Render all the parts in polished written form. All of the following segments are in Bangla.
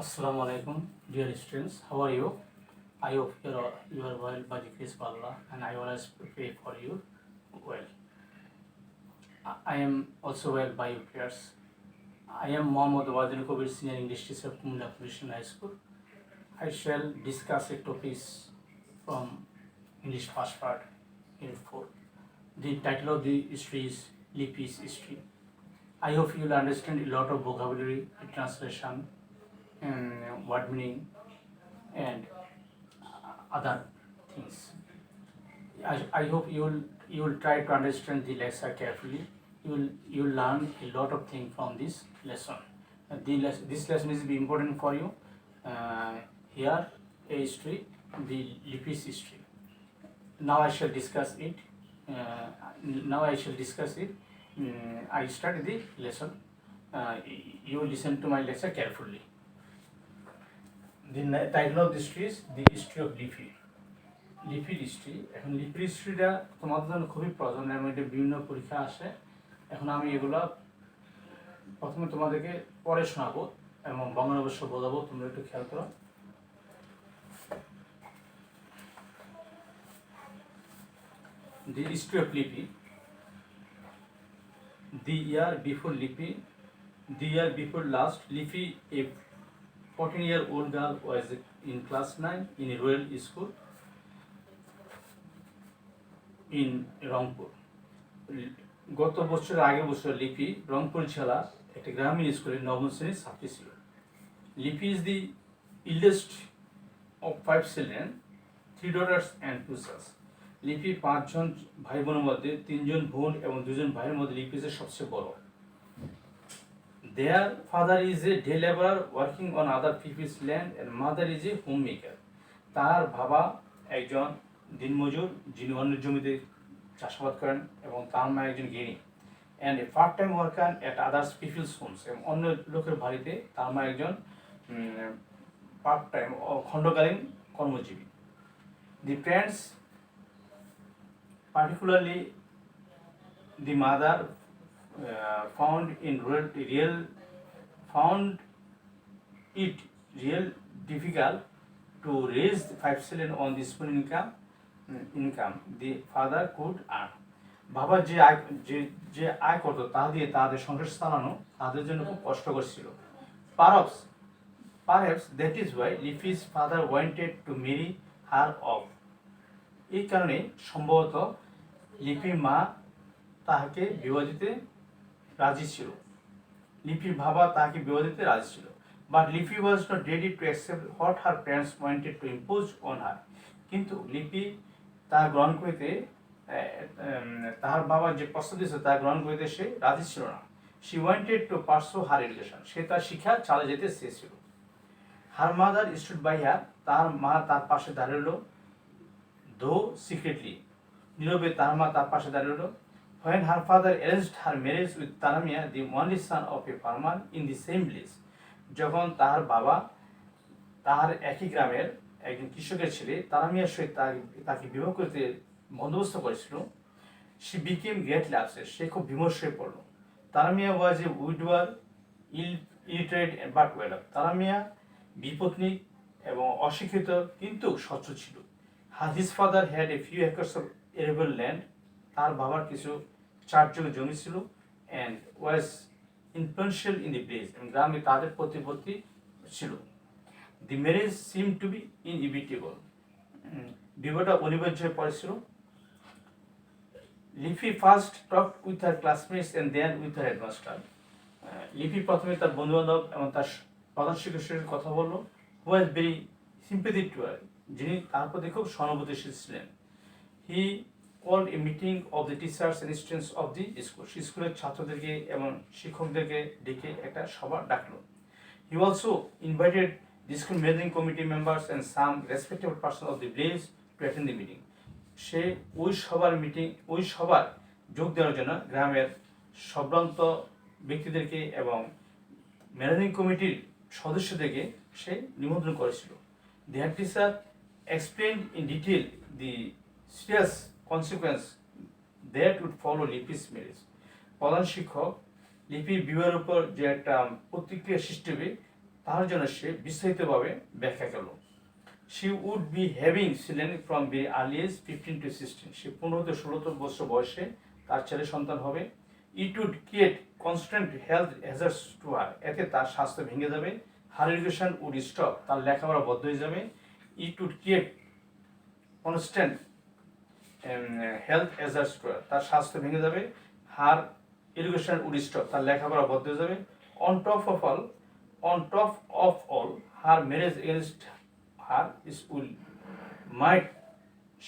Assalamu alaikum, dear students. How are you? I hope you are well by the grace of Allah, and I always pray for you well. I am also well by your prayers. I am Mohammad Wadil Kobir, Senior English Teacher of Kumla Christian High School. I shall discuss a topic from English first part, Unit 4. The title of the history is Lipi's history. I hope you will understand a lot of vocabulary, translation, and word meaning, and other things. I hope you will try to understand the lesson carefully. You will learn a lot of things from this lesson. This lesson is very important for you. Here a history, the Lipi's history. Now I shall discuss it. I start the lesson. You listen to my lecture carefully. The title of the history is The History of Lipi. লিপির হিস্ট্রি। এখন লিপির হিস্ট্রিটা তোমাদের জন্য খুবই প্রয়োজন, এর মধ্যে বিভিন্ন পরীক্ষা আসে। এখন আমি এগুলো প্রথমে তোমাদেরকে পরে শোনাবো এবং বঙ্গানুবাদ বোঝাবো, তোমরা একটু খেয়াল করো। The history of Lipi. The year before last, Lipi, a 14-year-old girl, was in class 9 in a rural school in Rangpur. গত বছর আগের বছর লিপি রংপুর জেলা একটা গ্রামীণ স্কুলের নবম শ্রেণীর ছাত্রী ছিল। লিপি is the eldest of 5 children, 3 daughters and 2 sons. লিপি 5 জন ভাই বোনের মধ্যে 3 জন বোন এবং 2 জন ভাইয়ের মধ্যে লিপি হচ্ছে সবচেয়ে বড়। Their father is a day laborer working on other people's land and mother is a homemaker. তার বাবা একজন দিনমজুর, যিনি অন্যের জমিতে চাষাবাদ করেন, এবং তার মা একজন গৃহিণী, and a part time worker at others people's homes, এবং অন্য লোকের বাড়িতে তার মা একজন পার্ট টাইম খণ্ডকালীন কর্মজীবী। দি parents, particularly the mother, found it real difficult to raise 5 children on the small income the father could earn. বাবা যে আয় করতো তা দিয়ে তাদের সংসার চালানো তাদের জন্য খুব কষ্টকর ছিল। Perhaps that is why Lipi's father wanted to marry her off. এই কারণে সম্ভবত লিপির মা তাহাকে বিবাহ দিতে রাজি ছিল। লিপির বাবা তাহাকে বিবাহ দিতে রাজি ছিল। But Lipi was not ready to accept what her parents wanted to impose on her. কিন্তু লিপি তা গ্রহণ করিতে, তাহার বাবা যে প্রস্তাব দিয়েছে তা গ্রহণ করিতে সে রাজি ছিল না। She wanted to pursue her education. সে তার শিক্ষা চালিয়ে যেতে চেয়েছিল। Her mother stood by her. তার মা তার পাশে দাঁড়ালো, though secretly. নীরবে তার মা তার পাশে দাঁড়ালো। When her father arranged her marriage with Taramia, the only son of a farmer in the same village. যখন তার বাবা তাহার একই গ্রামের একজন কৃষকের ছেলে তারামিয়ার সহিত তাকে বিবাহ করতে বন্দোবস্ত করেছিল, she became greatly upset. সে খুব বিমর্ষ হয়ে পড়ল। Taramia was a widower, illiterate but well off. Taramia বিপত্নী এবং অশিক্ষিত কিন্তু সচ্ছল ছিল। His father had a few acres of arable land. তার বাবার কিছু 4 জমি জমি ছিল, and was influential in the village, এবং গ্রামে তাদের প্রতিপত্তি ছিল। The marriage seemed to be inevitable. বিবাহটা অনিবার্য হয়ে পড়েছিল। Lipi first talked with her classmates and then with her headmaster. Lipi প্রথমে তার বন্ধুবান্ধব এবং তার প্রধান শিক্ষকের সাথে কথা বললো। Who was very sympathetic to her, যিনি তার প্রতি খুব সহানুভূতিশীল ছিলেন। হি called a meeting of the teachers and students of the school. স্কুলের ছাত্রদেরকে এবং শিক্ষকদেরকে ডেকে একটা সভা ডাকলো। He also invited the school managing committee members and some respectable persons of the village to attend the meeting. সে ওই সভার যোগ দেওয়ার জন্য গ্রামের সম্ভ্রান্ত ব্যক্তিদেরকে এবং ম্যানেজিং কমিটির সদস্যদেরকে সে নিমন্ত্রণ করেছিল। The head teacher explained in detail the serious consequence that would follow Lipi's marriage. প্রধান শিক্ষক লিপির বিবাহের উপর যে একটা প্রতিক্রিয়া সৃষ্টি হবে তার জন্য সে বিস্তারিতভাবে ব্যাখ্যা করল। She would be having children from very early age 15 to 16. সে 15 থেকে 16 বছর বয়সে তার ছেলে সন্তান হবে। It would create constant health hazards to her. এতে তার স্বাস্থ্য ভেঙে যাবে। Her education would stop. তার লেখাপড়া বন্ধ হয়ে যাবে। It would create constant health hazards to her. তার স্বাস্থ্য ভেঙে যাবে। Her education would stop. তার লেখাপড়া বন্ধ হয়ে যাবে। On top of all, her marriage against her will might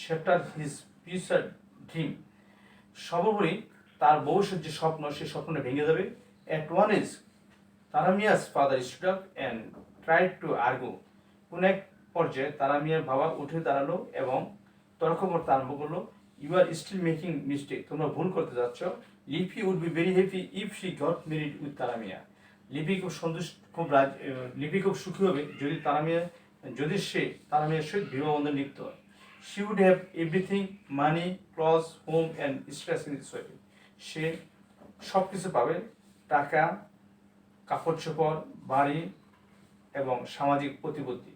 shatter his future dream. সর্বোপরি তার ভবিষ্যৎ যে স্বপ্ন সেই স্বপ্নটা ভেঙে যাবে। At one age, Taramia's father stood up and tried to argue. কোন এক পর্যায়ে তারামিয়ার বাবা উঠে দাঁড়ালো এবং তর্ক করতে আরম্ভ করলো। You are still making mistake. তোমরা ভুল করতে যাচ্ছ। Lipi would be very happy if she got married with Taramia. লিপি খুব সুখী হবে যদি সে তারামিয়ার সহিত বিবাহ বন্ধনে লিপ্ত হয়। She would have everything, money, clothes, home and status in society. সে সব কিছু পাবে, টাকা, কাপড় চোপড়, বাড়ি এবং সামাজিক প্রতিপত্তি,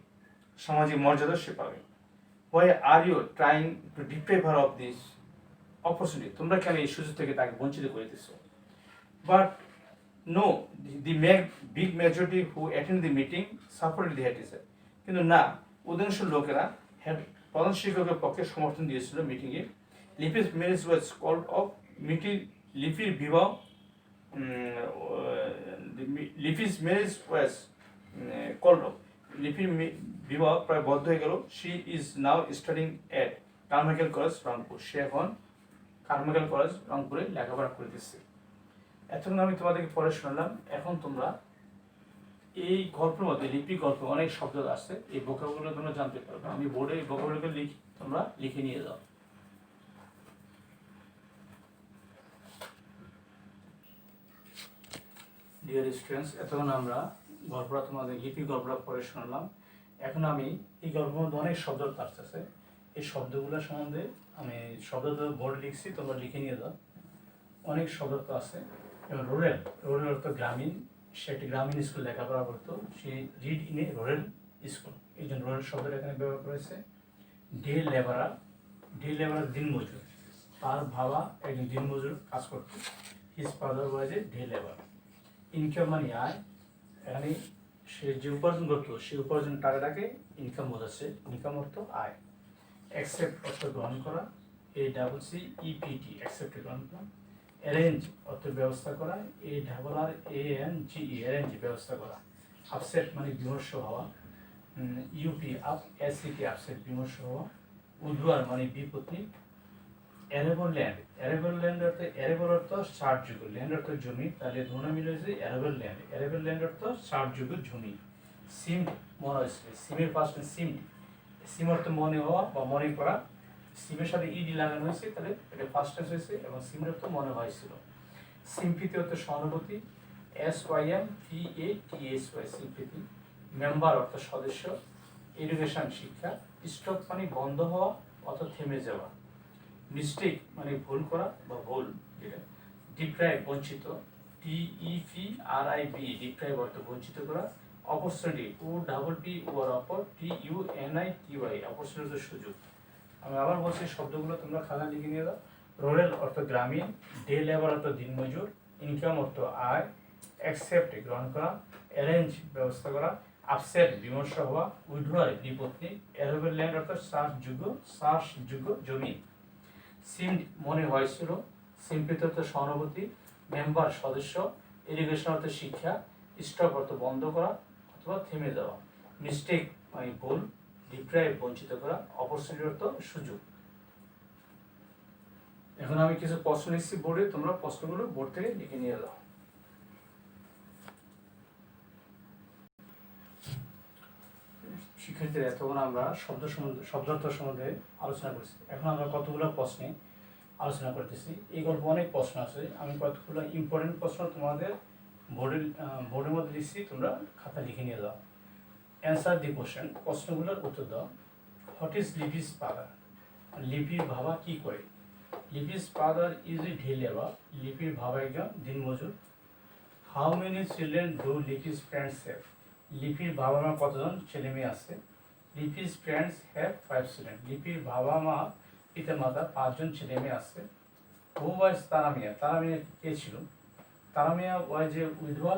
সামাজিক মর্যাদা সে পাবে। Why are you trying to deprive her of this opportunity? তোমরা কেন এই সুযোগ থেকে তাকে বঞ্চিত করে দিচ্ছ? But no, the big majority who attended the meeting supported the head teacher. কিন্তু না, অধিকাংশ লোকেরা প্রধান শিক্ষকের পক্ষে সমর্থন দিয়েছিল মিটিংয়ে। লিপির ম্যারেজ ওয়াজ কল্ড অফ। লিপির বিবাহ Lipi's marriage was called off. লিপির বিবাহ প্রায় বদ্ধ হয়ে গেল। She is now studying at Carmichael College Rangpur. সে এখন কারমাইকেল কলেজ রংপুরে লেখাপড়া করে দিচ্ছে। এতক্ষণ আমি তোমাদেরকে পড়ে শোনালাম। এখন তোমরা এই গল্পের মধ্যে লিপি গল্প অনেক শব্দ আছে, এই ভোকাবুলারি তোমরা জানতে পারবে। আমি বোর্ডে এই ভোকাবুলারি তোমরা লিখে নিয়ে যাও। ডিয়ার স্টুডেন্টস, এতক্ষণ আমরা গল্পটা তোমাদের লিপি গল্পটা পড়ে শোনালাম। এখন আমি এই গল্পের মধ্যে অনেক শব্দ আসতেছে, এই শব্দগুলো সম্বন্ধে আমি শব্দ বোর্ডে লিখছি, তোমরা লিখে নিয়ে যাও। অনেক শব্দ আছে। যেমন রুরাল, রুরাল অর্থ গ্রামীণ। সে একটি গ্রামীণ স্কুল লেখাপড়া করতো। সে read in a rural school, এই জন্য রুরাল শব্দটা এখানে ব্যবহার করেছে। ডে লেবারার, ডে লেবারার দিনমজুর। তার বাবা একজন দিনমজুর কাজ করতো। His father was a day labour. Income মানে আয়। এখানে সে যে উপার্জন করতো সেই উপার্জন টাকাটাকে ইনকাম বোঝাচ্ছে। ইনকাম অর্থ আয়। অ্যাকসেপ্ট অর্থ গ্রহণ করা। ACCEPT, অ্যাকসেপ্ট গ্রহণ করা। অ্যারেঞ্জ অর্থ ব্যবস্থা করা। ARRANGE, অ্যারেঞ্জ ব্যবস্থা করা। আপসেট মানে বিমর্ষ হওয়া। ACT, আপসেট বিমর্ষ হওয়া। উদ্বার মানে বিপত্তি। অ্যারেবল ল্যান্ড, অ্যারেবল ল্যান্ড অর্থ অ্যারেবল অর্থ ষাটযোগ্য, ল্যান্ড অর্থ জমি, তাহলে ধরনা মিলে হয়েছে অ্যারেবল ল্যান্ড। অ্যারেবল ল্যান্ড অর্থ ষাটযোগ্য জমি। সিমড মনে হয়েছে, সিমের পাশে সিমড, সিম অর্থ মনে হওয়া বা মনে করা। সিমের সাথে ইডি লাগানো হয়েছে, তাহলে এটা ফার্স্ট টেন্স হয়েছে এবং সিমের অর্থ মনে হয়েছিল। সিম্পিতি অর্থ সহানুভূতি। SYMPATHY, sympathy. মেম্বার অর্থ সদস্য। এডুকেশন শিক্ষা। স্টপ মানে বন্ধ হওয়া অর্থ থেমে যাওয়া। মিস্টেক মানে ভুল করা বা ভুল যেটা। ডিপ্রাইভ বঞ্চিত। DEPRIV, ডিপ্রাইভ অর্থ বঞ্চিত করা। অপরচুনিটি, OPP ওর অপর, TUNITY, অপরচুনিটি সুযোগ। আমি আবার বলছি শব্দগুলো তোমরা খাতা লিখে নিয়ে দাও। রুরাল অর্থ গ্রামীণ। ডে লেবার অর্থ দিনমজুর। ইনকাম অর্থ আয়। অ্যাকসেপ্ট গ্রহণ করা। অ্যারেঞ্জ ব্যবস্থা করা। আপসেট বিমর্ষ হওয়া। উইডোয়ার বিপত্তি। অ্যারেবল ল্যান্ড অর্থ চাষযোগ্য জমি। সিমড মনে হয়েছিল। সিম্পিত অর্থ সহানুভূতি। মেম্বার সদস্য। এডুকেশন অর্থ শিক্ষা। স্টপ অর্থ বন্ধ করা অথবা থেমে যাওয়া। মিস্টেক মানে ভুল। ডিপ্রাইভ বঞ্চিত করা। অপরচুনিটি অর্থ সুযোগ। এখন আমি কিছু প্রশ্ন লিখছি বোর্ডে, তোমরা প্রশ্নগুলো বোর্ড থেকে লিখে নিয়ে যাও। শিক্ষার্থীরা, এতক্ষণ আমরা শব্দার্থ সম্বন্ধে আলোচনা করছি। এখন আমরা কতগুলো প্রশ্নে আলোচনা করতেছি। এই গল্প অনেক প্রশ্ন আছে, আমি কতগুলো ইম্পর্টেন্ট প্রশ্ন তোমাদের বোর্ডের মধ্যে লিখছি, তোমরা খাতা লিখে নিয়ে যাও। অ্যান্সার দি কোশ্চেন, প্রশ্নগুলোর উত্তর দাও। What is Lipi's father? লিপির বাবা কি করে? Lipi's father is a day labour. লিপির বাবা একজন দিনমজুর। How many children do Lipi's parents have? লিপির বাবা মা কতজন ছেলে মেয়ে আছে? Lipi's parents have 5 children. লিপির বাবা মা পিতা মাতা 5জন ছেলে মেয়ে আছে। হু ওয়াজ তারামিয়া? তারামিয়া কে ছিল? তারামিয়া ওয়াজ এ উইধবা,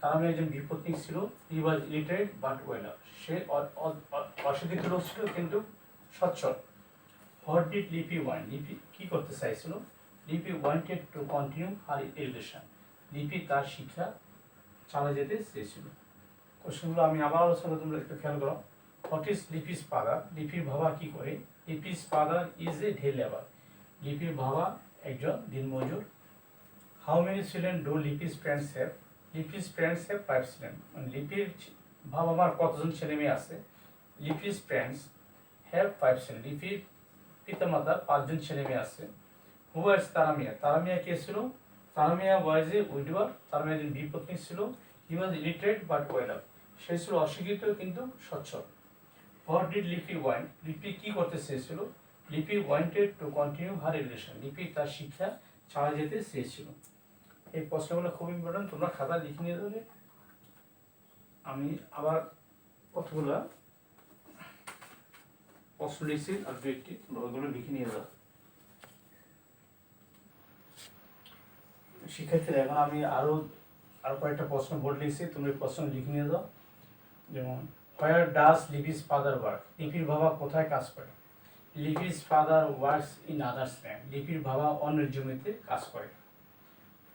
তারামিয়া একজন বিপত্নী ছিল। হি ওয়াজ ইলিটারেট বাট ওয়েল অফ। সে অশিক্ষিত লোক ছিল কিন্তু সচ্ছল। হোয়াট ডিড লিপি ওয়ান্ট? লিপি কি করতে চাইছিল? লিপি wanted to continue her education. লিপি তার শিক্ষা চালিয়ে যেতে চেয়েছিল। কোশ্চেনগুলো আমি আবার আলোচনা করে, তোমরা একটু খেয়াল করো। What is Lipi's father? লিপির বাবা কি করে? Lipi's father is a day labour. লিপির বাবা একজন দিনমজুর। How many children do Lipi's parents have? Lipi's parents have 5 children. লিপির বাবা মার কতজন ছেলে মেয়ে আছে? Lipi's parents have 5 children. লিপির পিতা মাতার 5জন ছেলে মেয়ে আছে। হু ওয়াজ তারামিয়া? তারামিয়া কে ছিল? তারামিয়া ওয়াজ এ উইডোয়ার। তারামিয়া একজন বিপত্নী ছিল। হি ওয়াজ ইলিটারেট বাট ওয়েল অফ। সে ছিল অশিক্ষিত কিন্তু সচ্ছল। হোয়াট ডিড লিপি ওয়ান্ট? লিপি কি করতে চেয়েছিল? লিপি wanted to continue her education. লিপি তার শিক্ষা চালিয়ে যেতে চেয়েছিল। এই প্রশ্নগুলো খুব ইম্পর্টেন্ট, তোমরা খাতা লিখে নিয়ে যাবে। আমি আবার কতগুলো প্রশ্ন লিখছি আর দু একটি, ওগুলো লিখে নিয়ে যাও। শিক্ষার্থীরা এখন আমি আরো কয়েকটা প্রশ্ন বোর্ড লিখছি, তুমি প্রশ্ন লিখে নিয়ে যাও। যেমন where does Lipi's father work? লিপির বাবা কোথায় কাজ করে? Lipi's father works in others land. লিপির বাবা অন্যের জমিতে কাজ করে।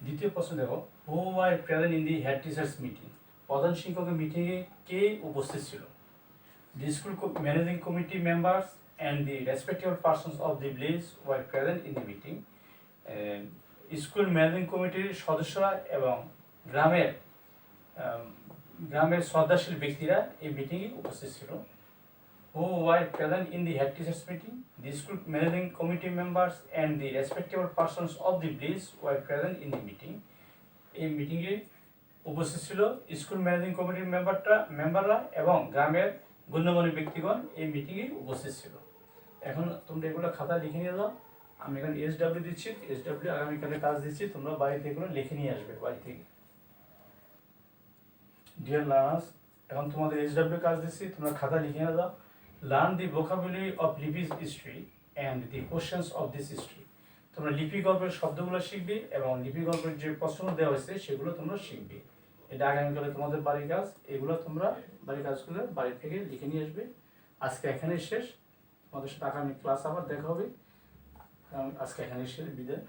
দ্বিতীয় প্রশ্ন দেখো, হু were present in the head teachers meeting? প্রধান শিক্ষকের মিটিংয়ে কে উপস্থিত ছিল? The school managing committee members and the respective persons of the village were present in the meeting. School managing কমিটির সদস্যরা এবং গ্রামের শ্রদ্ধাশীল ব্যক্তিরা এই মিটিংয়ে উপস্থিত ছিল। Who were present in the head teachers meeting? The school managing committee members and the respective persons of the village were present in the meeting. এই মিটিংয়ে উপস্থিত ছিল স্কুল ম্যানেজিং কমিটির মেম্বাররা এবং গ্রামের গণ্যমান্য ব্যক্তিগণ এই মিটিংয়ে উপস্থিত ছিল। এখন তোমরা এগুলো খাতা লিখে নিয়ে যাও। আমি এখানে SW দিচ্ছি, SW আগামীকালে কাজ দিচ্ছি, তোমরা বাড়িতে এগুলো লিখে নিয়ে আসবে বাড়ি থেকে। ডিয়ার লার্নার্স, এখন তোমাদের SW কাজ দিচ্ছি, তোমরা খাতা লিখে নিয়ে যাও। Learn the vocabulary of Lipi's history and the questions of this history. তোমরা লিপি গল্পের শব্দগুলো শিখবে এবং লিপি গল্পের যে প্রশ্ন দেওয়া হয়েছে সেগুলো তোমরা শিখবে। এটা আগামীকালে তোমাদের বাড়ির কাজ। এগুলো তোমরা বাড়ির কাজগুলো বাড়ি থেকে লিখে নিয়ে আসবে। আজকে এখানেই শেষ, তোমাদের সাথে আগামী ক্লাস আবার দেখা হবে। আজকে এখানেই শেষ, বিদায়।